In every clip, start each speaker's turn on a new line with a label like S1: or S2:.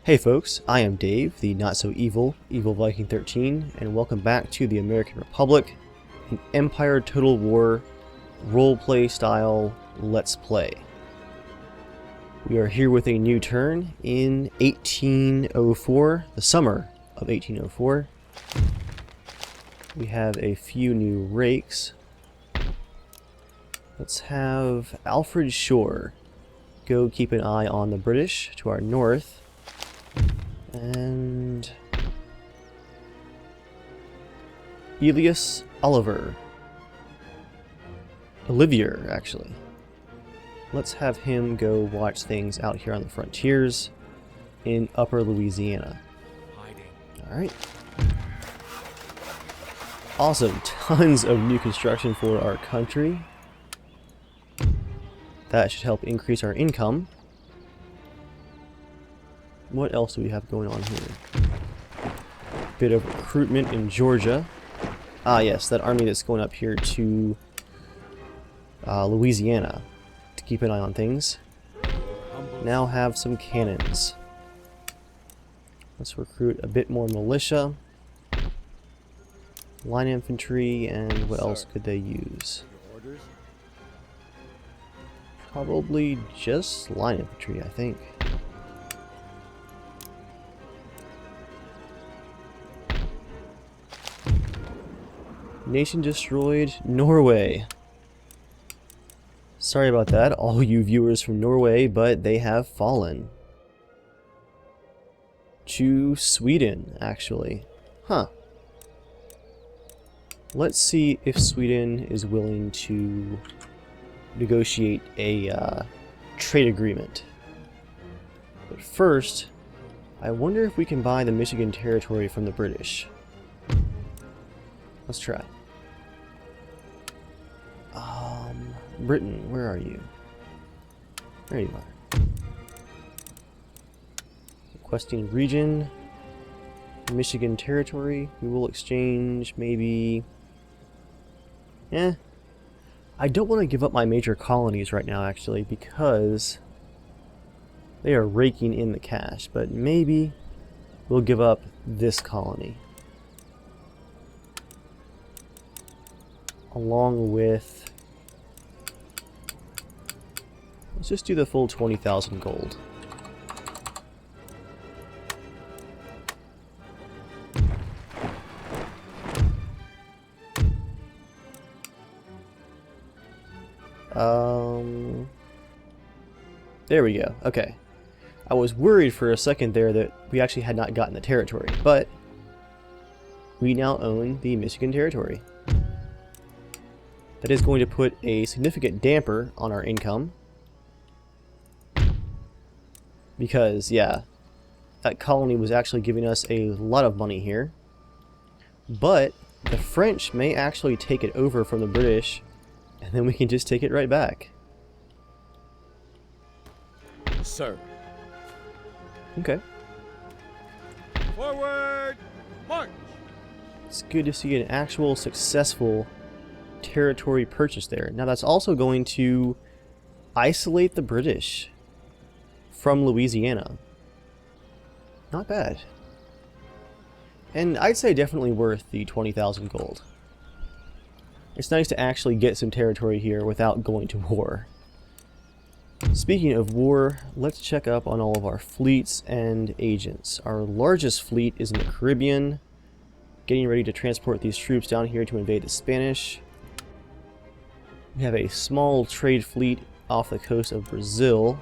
S1: Hey folks, I am Dave, the not-so-evil Viking 13, and welcome back to the American Republic, an Empire Total War roleplay style Let's Play. We are here with a new turn in 1804, the summer of 1804. We have a few new rakes. Let's have Alfred Shore go keep an eye on the British to our north. And Elias Olivier, actually. Let's have him go watch things out here on the frontiers in Upper Louisiana. Alright. Awesome. Tons of new construction for our country. That should help increase our income. What else do we have going on here? Bit of recruitment in Georgia. Ah yes, that army that's going up here to Louisiana to keep an eye on things. Now have some cannons. Let's recruit a bit more militia. Line infantry, and what else could they use? Probably just line infantry, I think. Nation destroyed. Norway. Sorry about that, all you viewers from Norway, but they have fallen. To Sweden, actually. Huh. Let's see if Sweden is willing to negotiate a trade agreement. But first, I wonder if we can buy the Michigan Territory from the British. Let's try. Britain, where are you? There you are. Requesting region. Michigan Territory. We will exchange maybe... I don't want to give up my major colonies right now, actually, because they are raking in the cash. But maybe we'll give up this colony. Along with... Let's just do the full 20,000 gold. There we go. Okay. I was worried for a second there that we actually had not gotten the territory, but we now own the Michigan Territory. That is going to put a significant damper on our income. Because, yeah, that colony was actually giving us a lot of money here. But the French may actually take it over from the British, and then we can just take it right back.
S2: Sir.
S1: Okay.
S2: Forward! March!
S1: It's good to see an actual successful territory purchase there. Now that's also going to isolate the British from Louisiana. Not bad. And I'd say definitely worth the 20,000 gold. It's nice to actually get some territory here without going to war. Speaking of war, let's check up on all of our fleets and agents. Our largest fleet is in the Caribbean, getting ready to transport these troops down here to invade the Spanish. We have a small trade fleet off the coast of Brazil.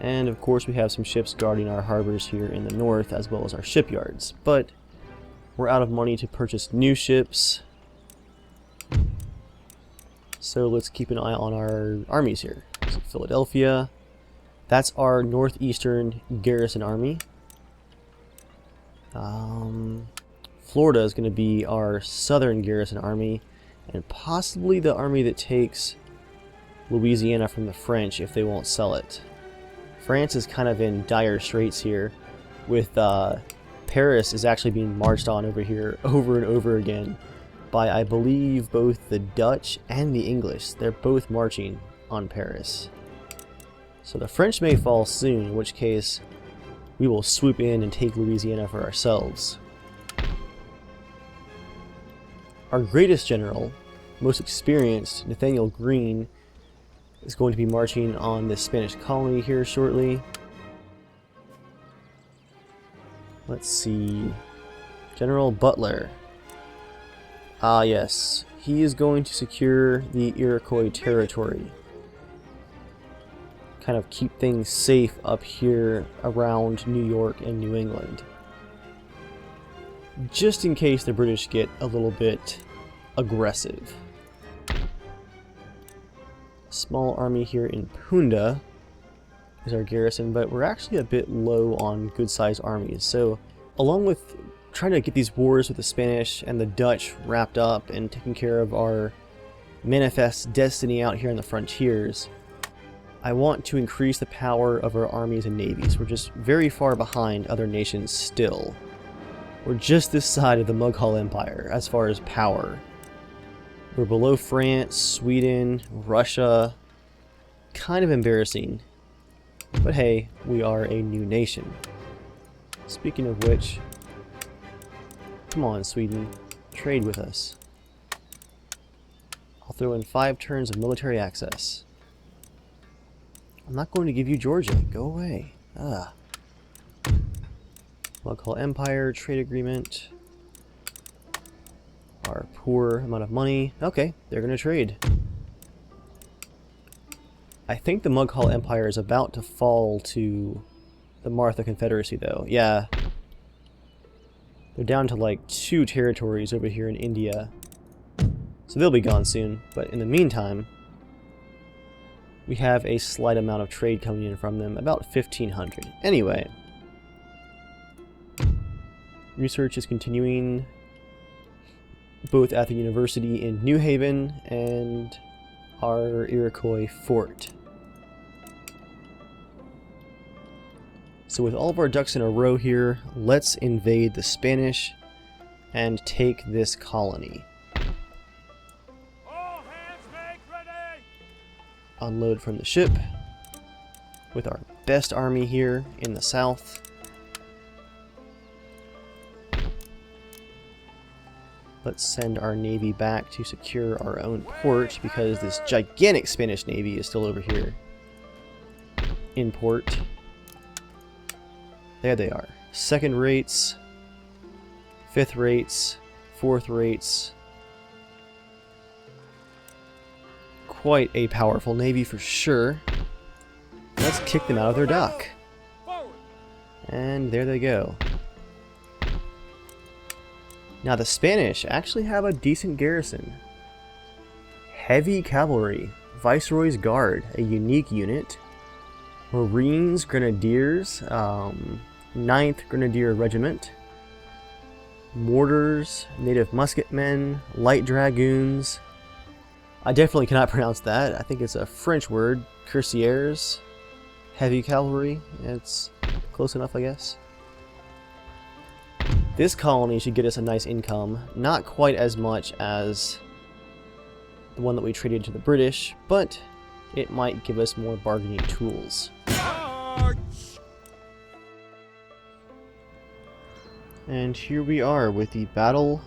S1: And of course we have some ships guarding our harbors here in the north, as well as our shipyards. But we're out of money to purchase new ships. So let's keep an eye on our armies here. So Philadelphia. That's our northeastern garrison army. Florida is going to be our southern garrison army. And possibly the army that takes Louisiana from the French if they won't sell it. France is kind of in dire straits here, with Paris is actually being marched on over here over and over again by, I believe, both the Dutch and the English. They're both marching on Paris. So the French may fall soon, in which case we will swoop in and take Louisiana for ourselves. Our greatest general, most experienced, Nathaniel Greene, is going to be marching on this Spanish colony here shortly. Let's see. General Butler. Ah, yes. He is going to secure the Iroquois territory. Kind of keep things safe up here around New York and New England. Just in case the British get a little bit aggressive. Small army here in Punda is our garrison, but we're actually a bit low on good-sized armies. So, along with trying to get these wars with the Spanish and the Dutch wrapped up and taking care of our manifest destiny out here on the frontiers, I want to increase the power of our armies and navies. We're just very far behind other nations still. We're just this side of the Mughal Empire as far as power. We're below France, Sweden, Russia. Kind of embarrassing. But hey, we are a new nation. Speaking of which, come on, Sweden, trade with us. I'll throw in 5 turns of military access. I'm not going to give you Georgia. Go away. Ah. Mughal Empire, trade agreement. Our poor amount of money. Okay, they're going to trade. I think the Mughal Empire is about to fall to the Martha Confederacy, though. Yeah. They're down to like 2 territories over here in India. So they'll be gone soon. But in the meantime, we have a slight amount of trade coming in from them. About 1,500. Anyway. Research is continuing both at the university in New Haven and our Iroquois fort. So with all of our ducks in a row here, let's invade the Spanish and take this colony.
S2: All hands make ready!
S1: Unload from the ship with our best army here in the south. Let's send our navy back to secure our own port because this gigantic Spanish navy is still over here in port. There they are. 2nd rates, 5th rates, 4th rates. Quite a powerful navy for sure. Let's kick them out of their dock. And there they go. Now the Spanish actually have a decent garrison. Heavy Cavalry, Viceroy's Guard, a unique unit. Marines, Grenadiers, 9th Grenadier Regiment. Mortars, Native Musketmen, Light Dragoons. I definitely cannot pronounce that. I think it's a French word. Cuirassiers, Heavy Cavalry. It's close enough, I guess. This colony should get us a nice income. Not quite as much as the one that we traded to the British, but it might give us more bargaining tools. And here we are with the battle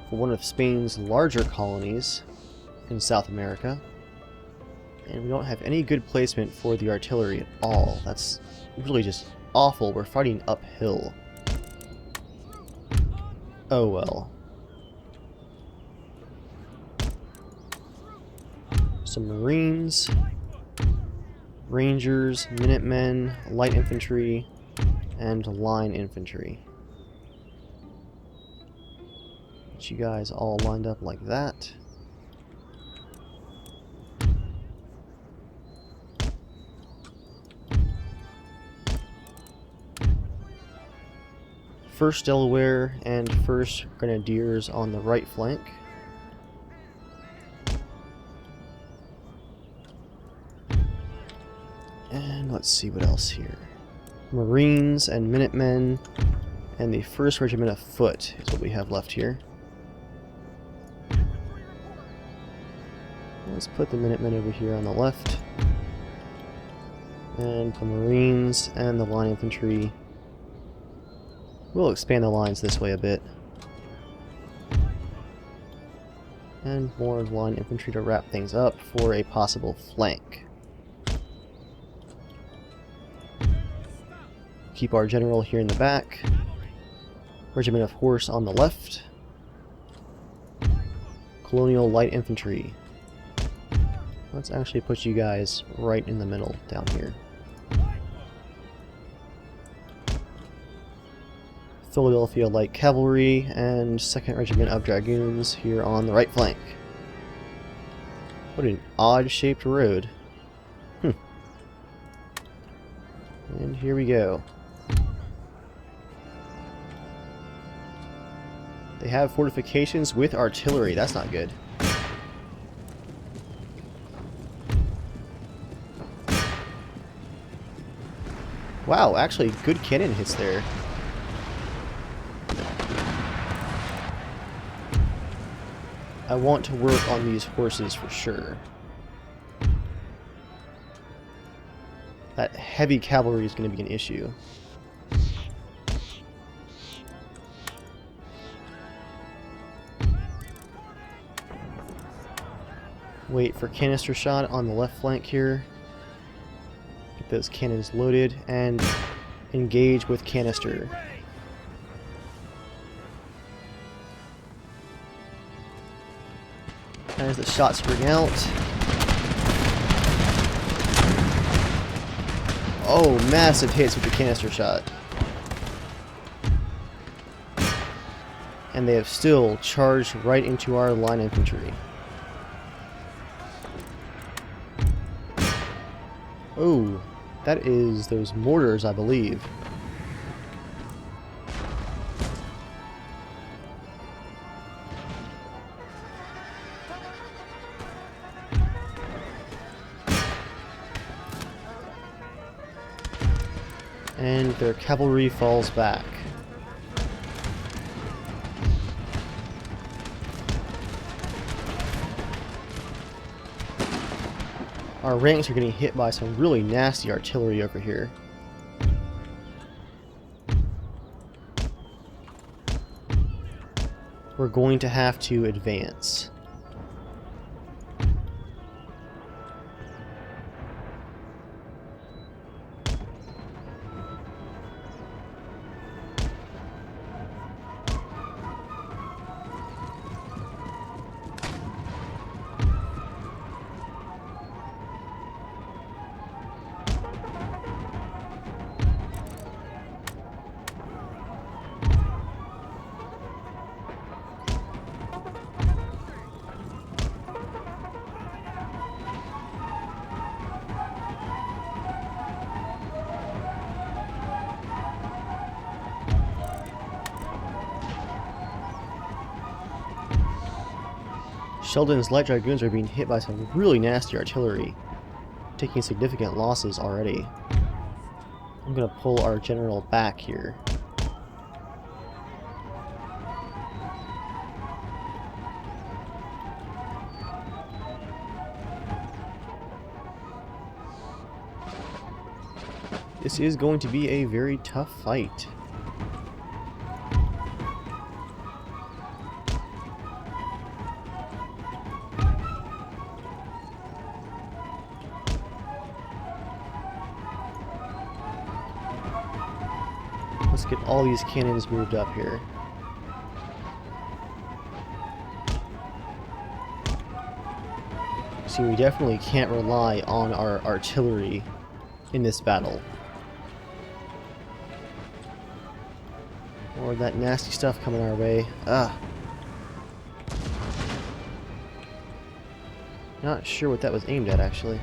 S1: for one of Spain's larger colonies in South America. And we don't have any good placement for the artillery at all. That's really just awful. We're fighting uphill. Oh well. Some Marines, Rangers, Minutemen, Light Infantry, and Line Infantry. Get you guys all lined up like that. First Delaware and 1st Grenadiers on the right flank. And let's see what else here. Marines and Minutemen and the 1st Regiment of Foot is what we have left here. Let's put the Minutemen over here on the left. And the Marines and the line infantry. We'll expand the lines this way a bit. And more line infantry to wrap things up for a possible flank. Keep our general here in the back. Regiment of horse on the left. Colonial light infantry. Let's actually put you guys right in the middle down here. Philadelphia Light Cavalry and 2nd Regiment of Dragoons here on the right flank. What an odd-shaped road. And here we go. They have fortifications with artillery. That's not good. Wow, actually good cannon hits there. I want to work on these horses for sure. That heavy cavalry is going to be an issue. Wait for canister shot on the left flank here. Get those cannons loaded and engage with canister. As the shots spring out. Oh, massive hits with the canister shot. And they have still charged right into our line infantry. Oh, that is those mortars, I believe. And their cavalry falls back. Our ranks are getting hit by some really nasty artillery over here. We're going to have to advance. Sheldon's light dragoons are being hit by some really nasty artillery, taking significant losses already. I'm gonna pull our general back here. This is going to be a very tough fight. Let's get all these cannons moved up here. See, we definitely can't rely on our artillery in this battle. Or that nasty stuff coming our way. Not sure what that was aimed at, actually.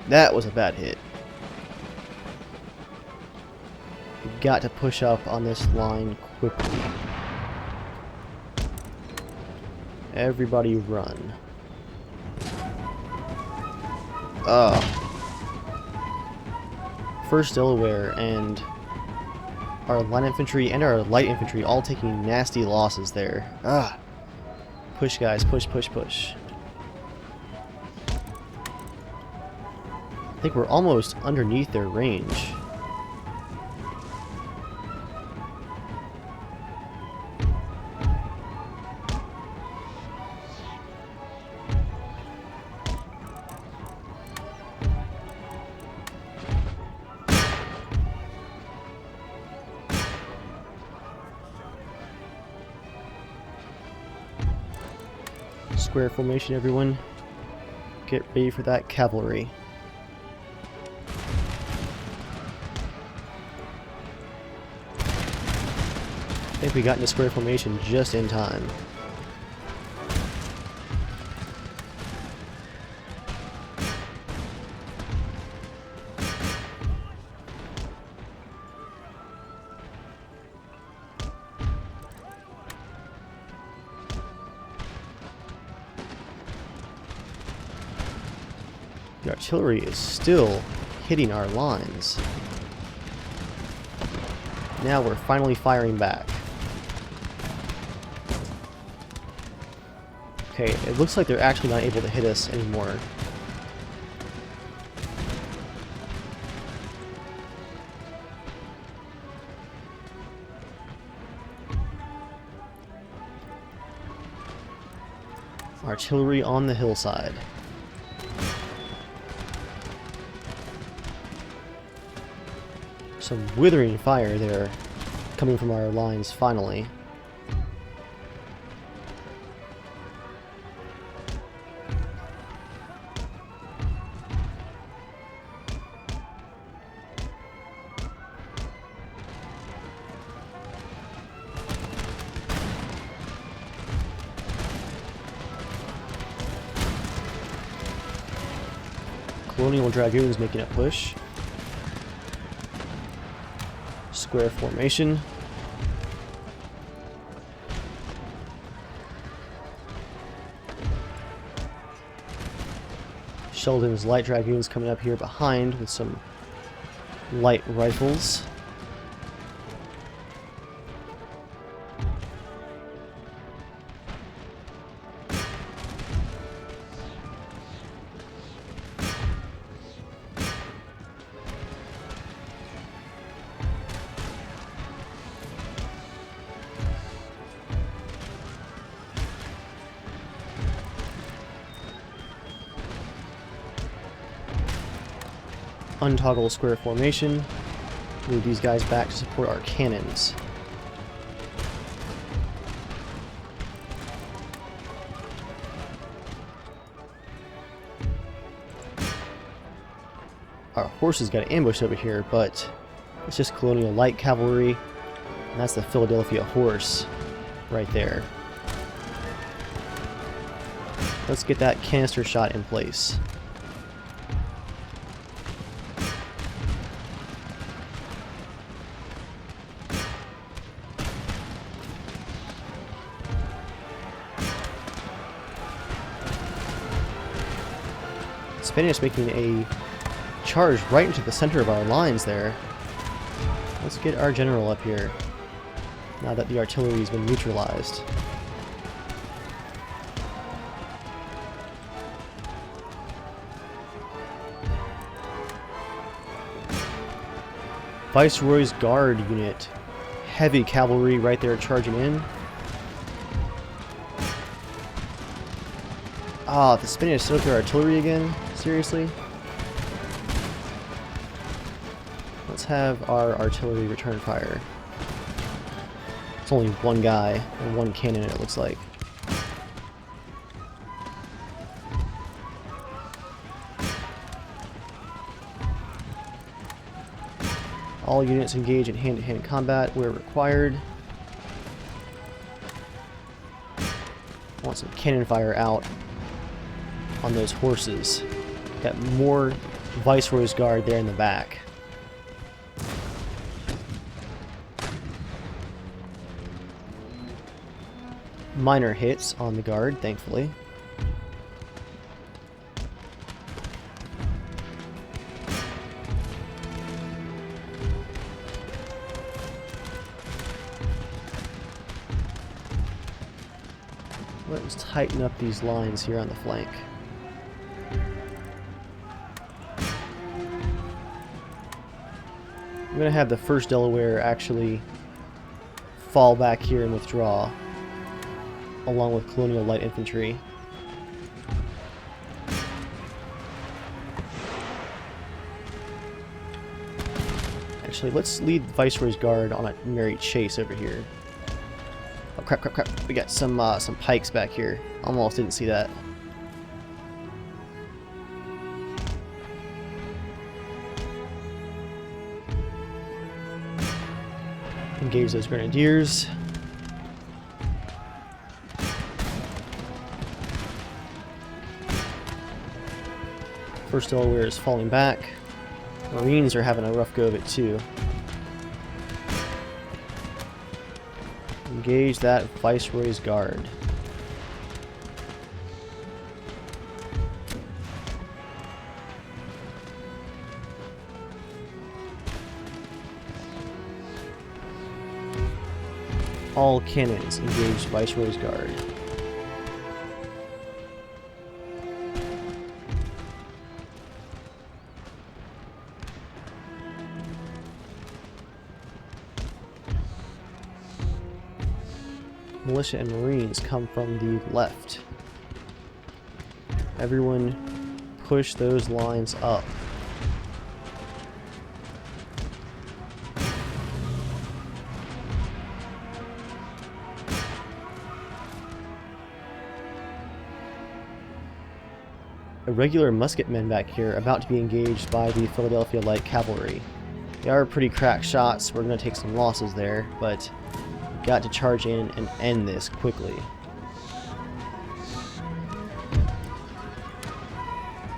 S1: That was a bad hit. We've got to push up on this line quickly. Everybody run. First Delaware and our line infantry and our light infantry all taking nasty losses there. Push, guys. Push, push, push. I think we're almost underneath their range. Square formation, everyone. Get ready for that cavalry. I think we got into square formation just in time. The artillery is still hitting our lines. Now we're finally firing back. Okay, it looks like they're actually not able to hit us anymore. Artillery on the hillside. Some withering fire there coming from our lines finally. Colonial Dragoons making a push. Square formation. Sheldon's light dragoons coming up here behind with some light rifles. Untoggle square formation. Move these guys back to support our cannons. Our horses got ambushed over here, but it's just Colonial Light Cavalry, and that's the Philadelphia Horse right there. Let's get that canister shot in place. Spanish making a charge right into the center of our lines there. Let's get our general up here, now that the artillery has been neutralized. Viceroy's Guard unit. Heavy cavalry right there charging in. Ah, the Spanish set up their artillery again? Seriously? Let's have our artillery return fire. It's only one guy and one cannon, it looks like. All units engage in hand-to-hand combat where required. I want some cannon fire out on those horses. Got more Viceroy's Guard there in the back. Minor hits on the guard, thankfully. Let's tighten up these lines here on the flank. I'm going to have the 1st Delaware actually fall back here and withdraw, along with Colonial Light Infantry. Actually, let's lead Viceroy's Guard on a merry chase over here. Oh crap, crap, crap. We got some pikes back here. Almost didn't see that. Engage those grenadiers. First Delaware is falling back. Marines are having a rough go of it too. Engage that Viceroy's Guard. All cannons engage Viceroy's Guard. Militia and Marines come from the left. Everyone push those lines up. Irregular musketmen back here about to be engaged by the Philadelphia Light Cavalry. They are pretty cracked shots. We're going to take some losses there, but we've got to charge in and end this quickly.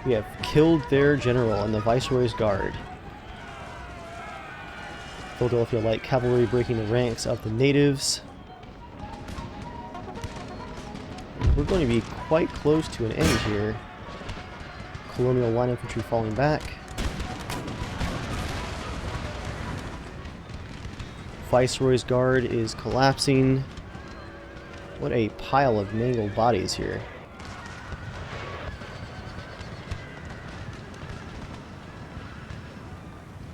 S1: We have killed their general and the Viceroy's Guard. Philadelphia Light Cavalry breaking the ranks of the natives. We're going to be quite close to an end here. Colonial Line Infantry falling back. Viceroy's Guard is collapsing. What a pile of mangled bodies here.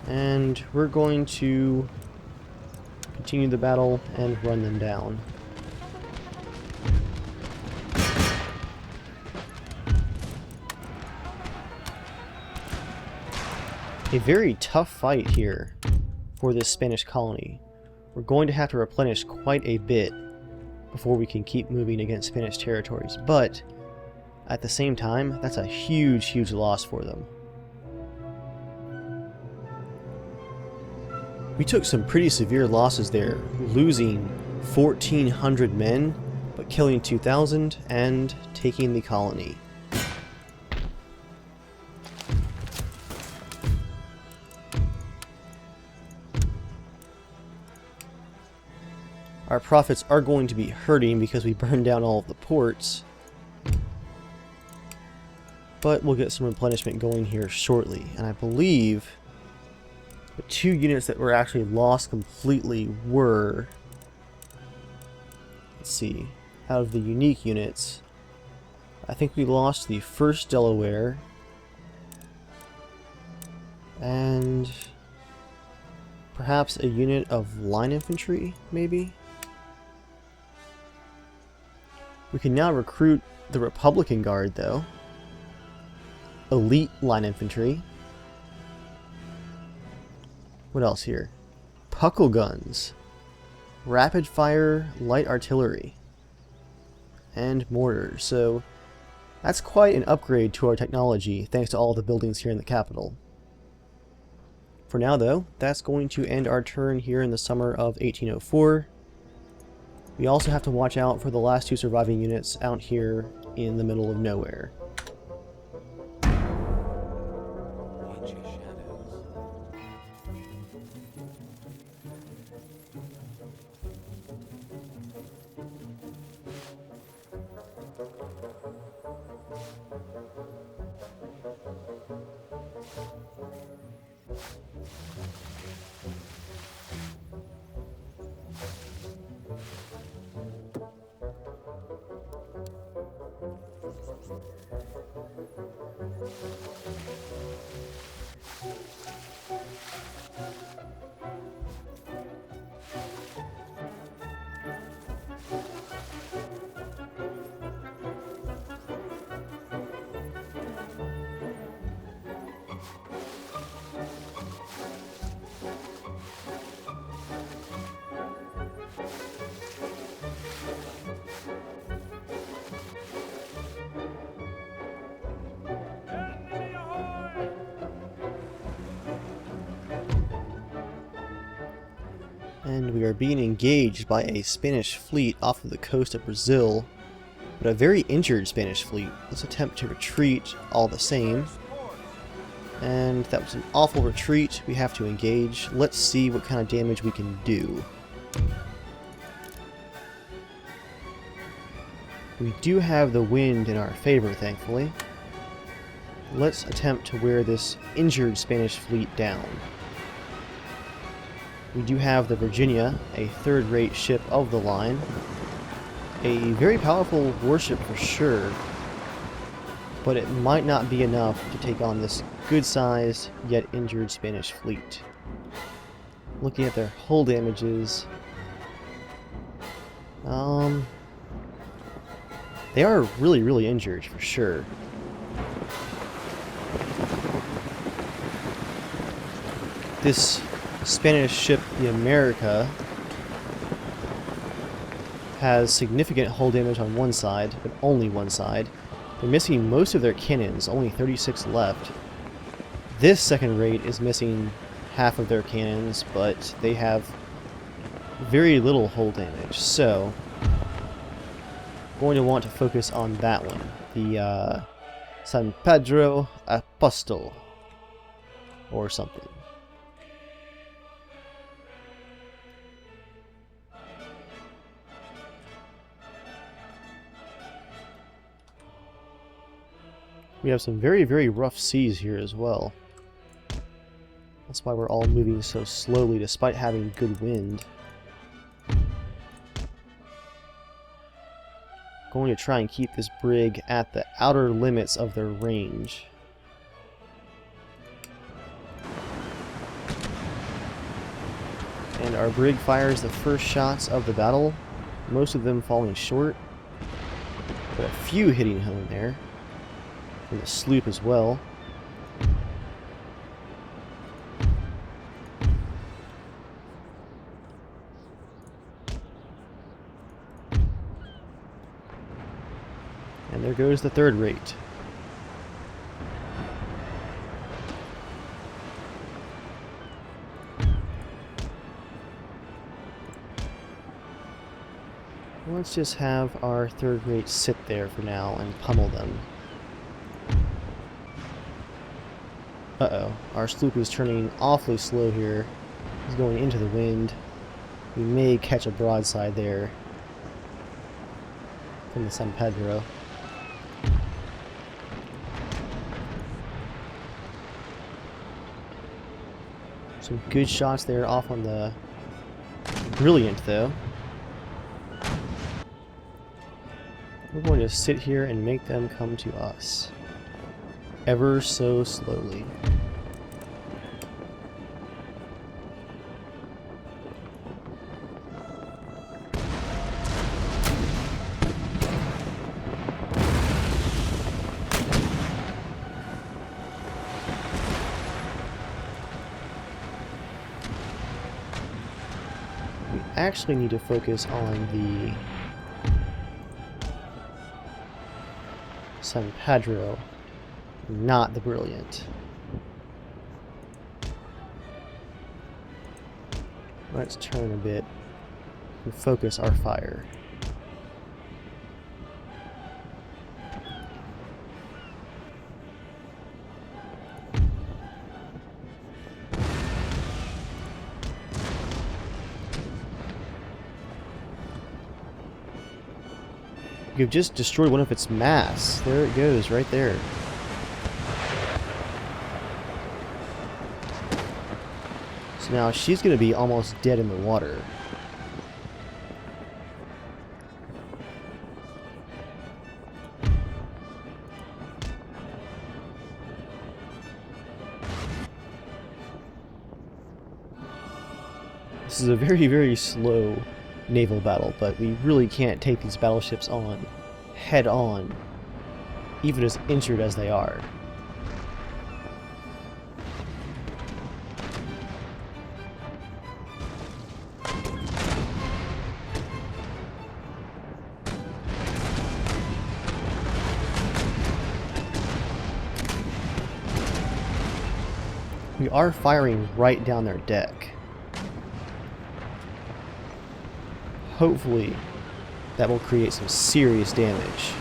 S1: And we're going to continue the battle and run them down. A very tough fight here for this Spanish colony. We're going to have to replenish quite a bit before we can keep moving against Spanish territories, but at the same time, that's a huge, huge loss for them. We took some pretty severe losses there, losing 1,400 men, but killing 2,000 and taking the colony. Our profits are going to be hurting because we burned down all of the ports, but we'll get some replenishment going here shortly. And I believe the 2 units that were actually lost completely were, let's see, out of the unique units, I think we lost the 1st Delaware and perhaps a unit of line infantry, maybe? We can now recruit the Republican Guard, though. Elite line infantry. What else here? Puckle guns. Rapid fire light artillery. And mortars. So that's quite an upgrade to our technology, thanks to all the buildings here in the capital. For now, though, that's going to end our turn here in the summer of 1804. We also have to watch out for the last 2 surviving units out here in the middle of nowhere.
S3: Watch your shadows.
S1: And we are being engaged by a Spanish fleet off of the coast of Brazil, but a very injured Spanish fleet. Let's attempt to retreat all the same. And that was an awful retreat. We have to engage. Let's see what kind of damage we can do. We do have the wind in our favor, thankfully. Let's attempt to wear this injured Spanish fleet down. We do have the Virginia, a third-rate ship of the line. A very powerful warship for sure, but it might not be enough to take on this good-sized yet injured Spanish fleet. Looking at their hull damages, they are really injured for sure. This Spanish ship, the America, has significant hull damage on one side, but only one side. They're missing most of their cannons, only 36 left. This second rate is missing half of their cannons, but they have very little hull damage, so going to want to focus on that one, the San Pedro Apostol, or something. We have some very rough seas here as well. That's why we're all moving so slowly despite having good wind. Going to try and keep this brig at the outer limits of their range. And our brig fires the first shots of the battle, most of them falling short, but a few hitting home there. And the sloop as well. And there goes the third rate. Let's just have our third rate sit there for now and pummel them. Uh-oh, our sloop is turning awfully slow here. He's going into the wind. We may catch a broadside there from the San Pedro. Some good shots there off on the Brilliant, though. We're going to sit here and make them come to us. Ever so slowly. We actually need to focus on the San Pedro, not the Brilliant. Let's turn a bit and focus our fire. You've just destroyed one of its masts. There it goes, right there. So now she's going to be almost dead in the water. This is a very slow naval battle, but we really can't take these battleships on head on, even as injured as they are. We are firing right down their deck. hopefully that will create some serious damage.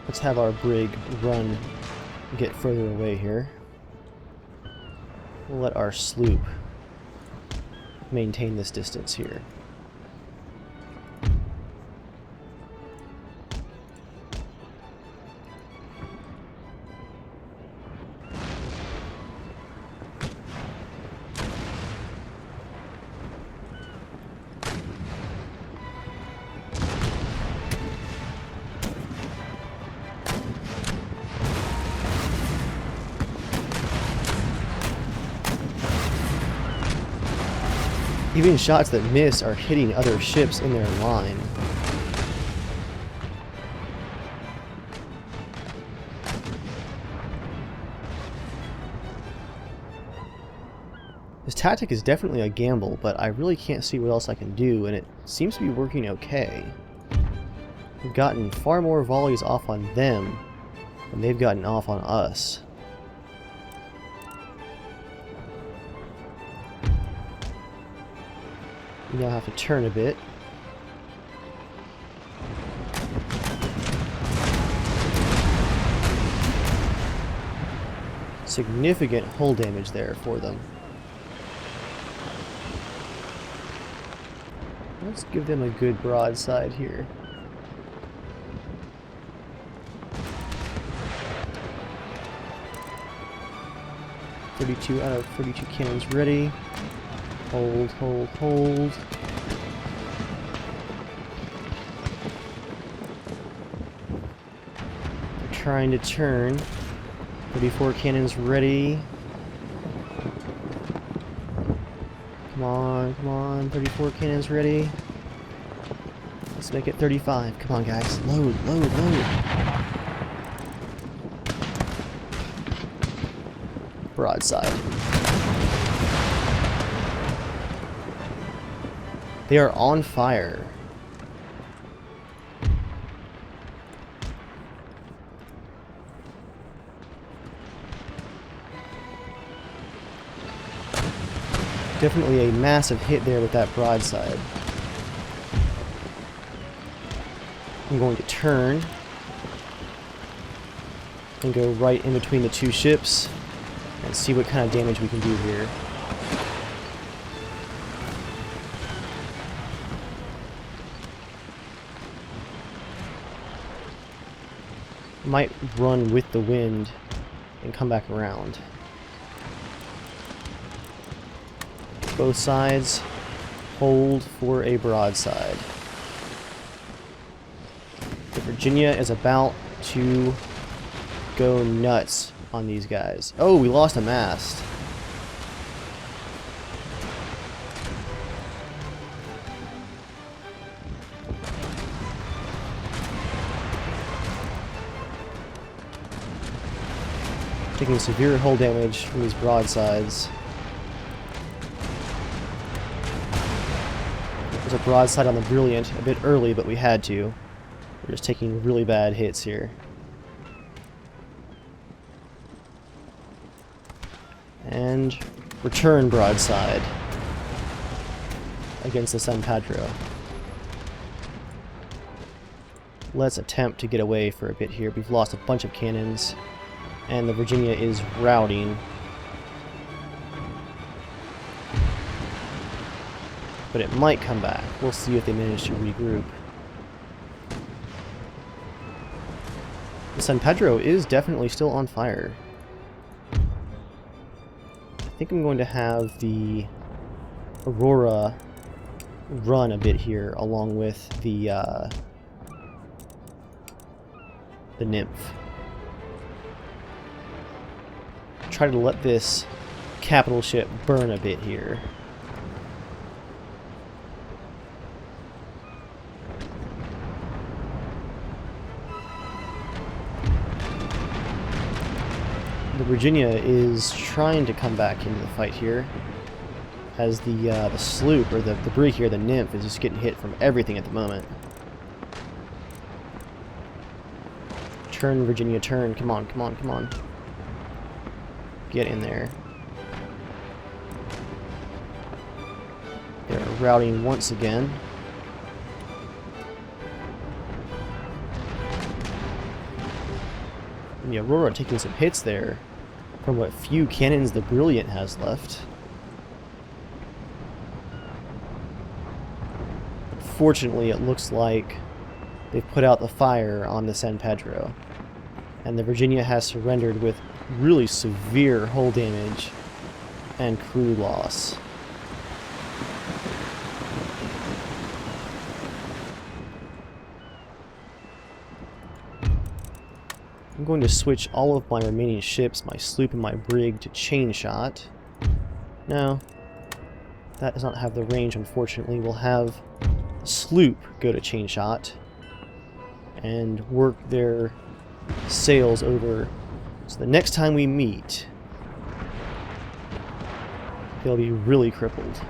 S1: Let's have our brig run, get further away here. We'll let our sloop maintain this distance here. Even shots that miss are hitting other ships in their line. This tactic is definitely a gamble, but I really can't see what else I can do, and it seems to be working okay. We've gotten far more volleys off on them than they've gotten off on us. We now have to turn a bit. Significant hull damage there for them. Let's give them a good broadside here. .32 out of 32 cannons ready. Hold, hold, hold. They're trying to turn. 34 cannons ready. Come on, 34 cannons ready. Let's make it 35. Come on, guys. Load, load, load. Broadside. They are on fire. Definitely a massive hit there with that broadside. I'm going to turn and go right in between the two ships and see what kind of damage we can do here. Might run with the wind and come back around. Both sides hold for a broadside. The Virginia is about to go nuts on these guys. Oh, we lost a mast. Taking severe hull damage from these broadsides. There's a broadside on the Brilliant a bit early, but we had to. We're just taking really bad hits here. And return broadside against the San Pedro. Let's attempt to get away for a bit here. We've lost a bunch of cannons. And the Virginia is routing. But it might come back. We'll see if they manage to regroup. The San Pedro is definitely still on fire. I think I'm going to have the Aurora run a bit here along with the Nymph. Try to let this capital ship burn a bit here. The Virginia is trying to come back into the fight here. as the sloop, or the brig here, the nymph, is just getting hit from everything at the moment. Turn, Virginia, turn. Come on, come on, come on. Get in there. They're routing once again. And the Aurora taking some hits there from what few cannons the Brilliant has left. Fortunately, it looks like they've put out the fire on the San Pedro, and the Virginia has surrendered with really severe hull damage and crew loss. I'm going to switch all of my remaining ships, my sloop and my brig, to chain shot. No, that does not have the range, unfortunately. We'll have the sloop go to chain shot and work their sails over. So the next time we meet, they'll be really crippled.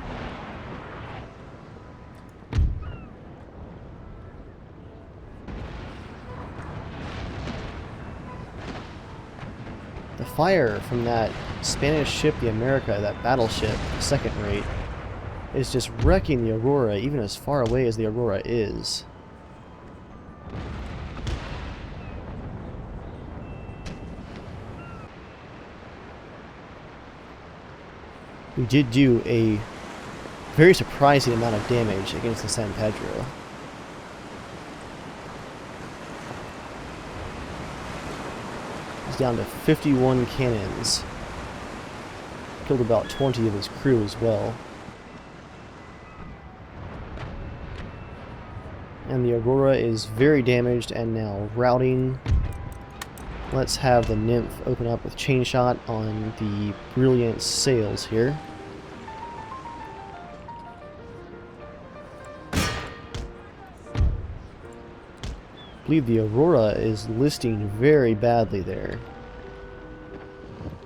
S1: The fire from that Spanish ship, the America, that battleship, second rate, is just wrecking the Aurora even as far away as the Aurora is. We did do a very surprising amount of damage against the San Pedro. He's down to 51 cannons. Killed about 20 of his crew as well. And the Aurora is very damaged and now routing. Let's have the Nymph open up with chain shot on the Brilliant sails here. I believe the Aurora is listing very badly there.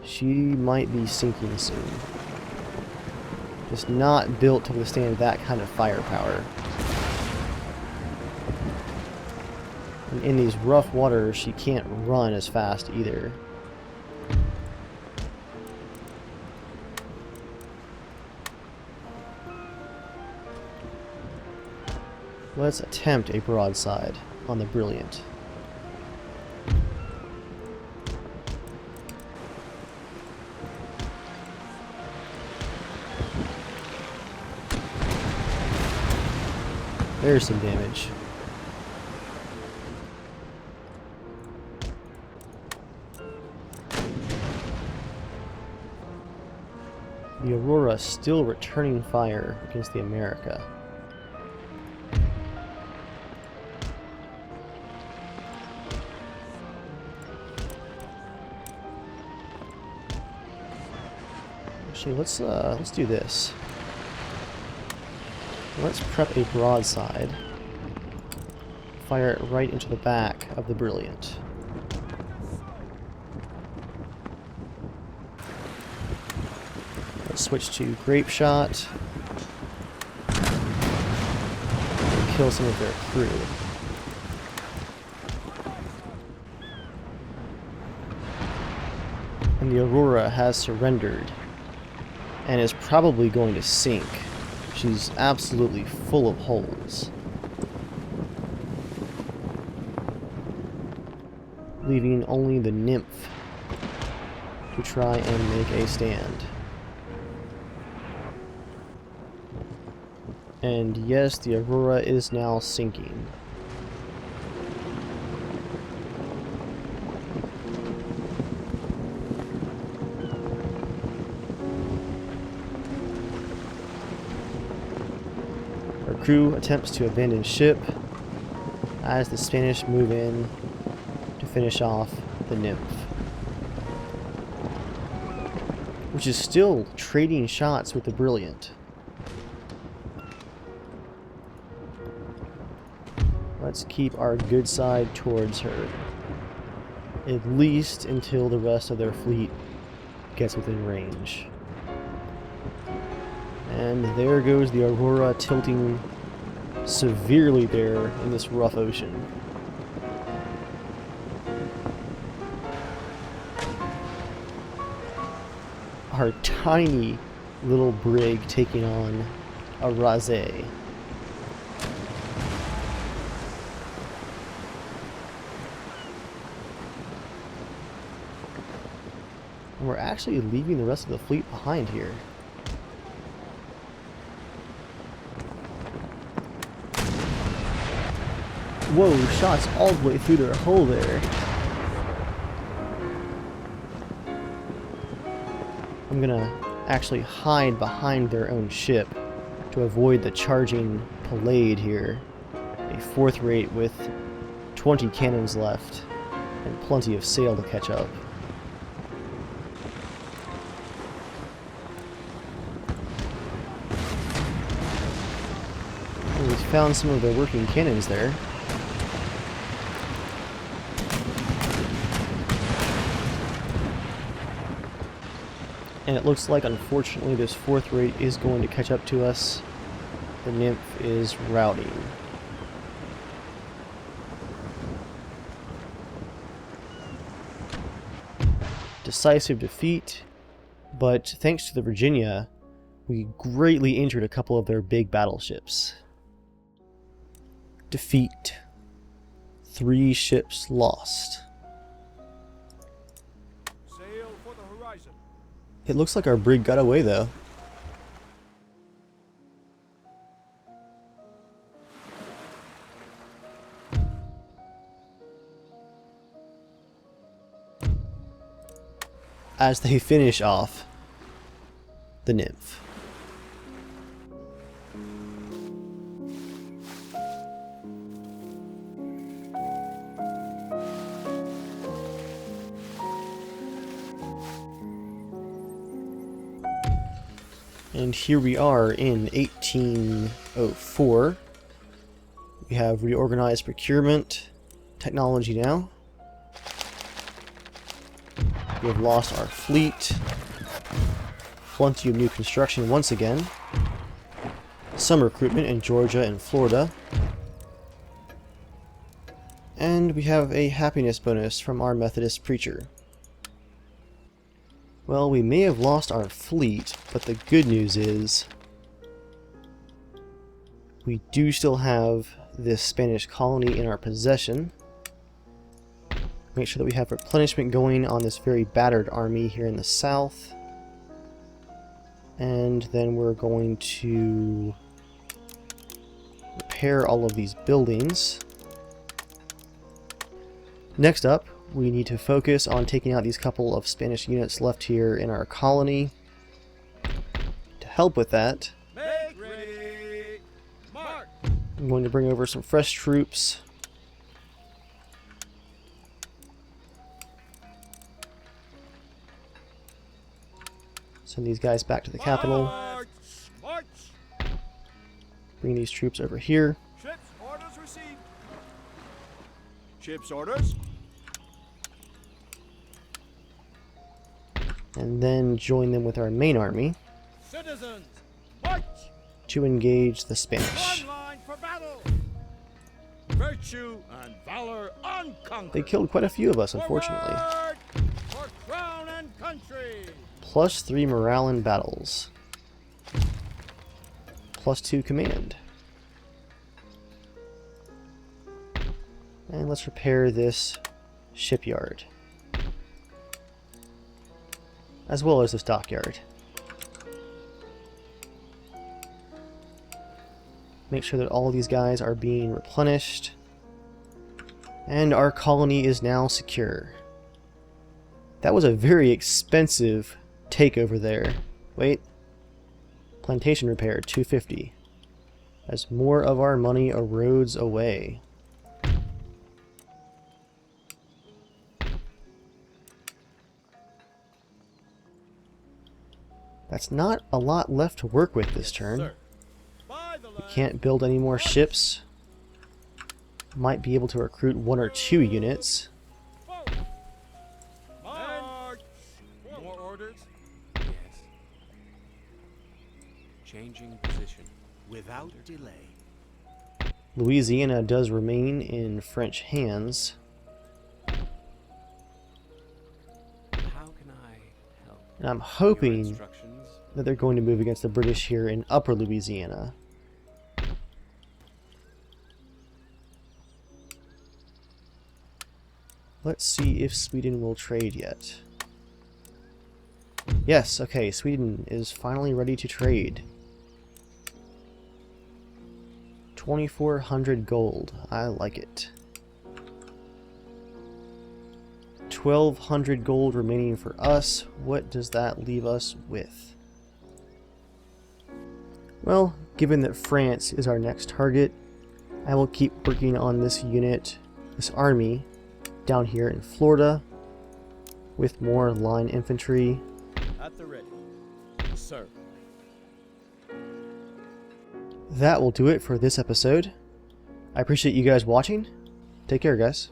S1: She might be sinking soon. Just not built to withstand that kind of firepower. And in these rough waters, she can't run as fast either. Let's attempt a broadside on the Brilliant. There's some damage. The Aurora still returning fire against the America. Actually, let's do this. Let's prep a broadside. Fire it right into the back of the Brilliant. Let's switch to grape shot. And kill some of their crew. And the Aurora has surrendered and is probably going to sink. She's absolutely full of holes, leaving only the Nymph to try and make a stand. And yes, the Aurora is now sinking. Crew attempts to abandon ship as the Spanish move in to finish off the Nymph, which is still trading shots with the Brilliant. Let's keep our good side towards her, at least until the rest of their fleet gets within range. And there goes the Aurora, tilting severely there in this rough ocean. Our tiny little brig taking on a Razé. And we're actually leaving the rest of the fleet behind here. Whoa, shots all the way through their hull there. I'm gonna actually hide behind their own ship to avoid the charging Pallade here. A fourth rate with 20 cannons left and plenty of sail to catch up. We found some of their working cannons there. And it looks like, unfortunately, this fourth rate is going to catch up to us. The Nymph is routing. Decisive defeat, but thanks to the Virginia, we greatly injured a couple of their big battleships. Defeat. 3 ships lost.
S2: Sail for the horizon.
S1: It looks like our brig got away, though. As they finish off the Nymph. And here we are in 1804. We have reorganized procurement technology now. We have lost our fleet. Plenty of new construction once again. Some recruitment in Georgia and Florida. And we have a happiness bonus from our Methodist preacher. Well, we may have lost our fleet, but the good news is we do still have this Spanish colony in our possession. Make sure that we have replenishment going on this very battered army here in the south. And then we're going to repair all of these buildings. Next up, we need to focus on taking out these couple of Spanish units left here in our colony. To help with that,
S2: Make ready. Mark.
S1: I'm going to bring over some fresh troops. Send these guys back to the capital.
S2: March. March.
S1: Bring these troops over here.
S2: Ships orders received. Ships orders.
S1: And then join them with our main army
S2: Citizens, march.
S1: to engage the Spanish.
S2: One line for battle. Virtue and valor unconquered.
S1: They killed quite a few of us, unfortunately.
S2: Forward for crown and country.
S1: +3 morale in battles. +2 command. And let's repair this shipyard, as well as the stockyard. Make sure that all of these guys are being replenished. And our colony is now secure. That was a very expensive takeover there. Wait. Plantation repair, 250. As more of our money erodes away. That's not a lot left to work with this turn.
S2: Sir. By the
S1: We
S2: land.
S1: can't build any more ships. Might be able to recruit 1 or 2 units.
S2: Forward. March. More orders.
S3: Yes. Changing position.
S4: Without delay.
S1: Louisiana does remain in French hands.
S3: How can I help?
S1: And I'm
S3: Your
S1: hoping
S3: instructions?
S1: that they're going to move against the British here in Upper Louisiana. Let's see if Sweden will trade yet. Yes, okay, Sweden is finally ready to trade. 2,400 gold. I like it. 1,200 gold remaining for us. What does that leave us with? Well, given that France is our next target, I will keep working on this unit, this army, down here in Florida, with more line infantry.
S2: At the ready. Sir.
S1: That will do it for this episode. I appreciate you guys watching. Take care, guys.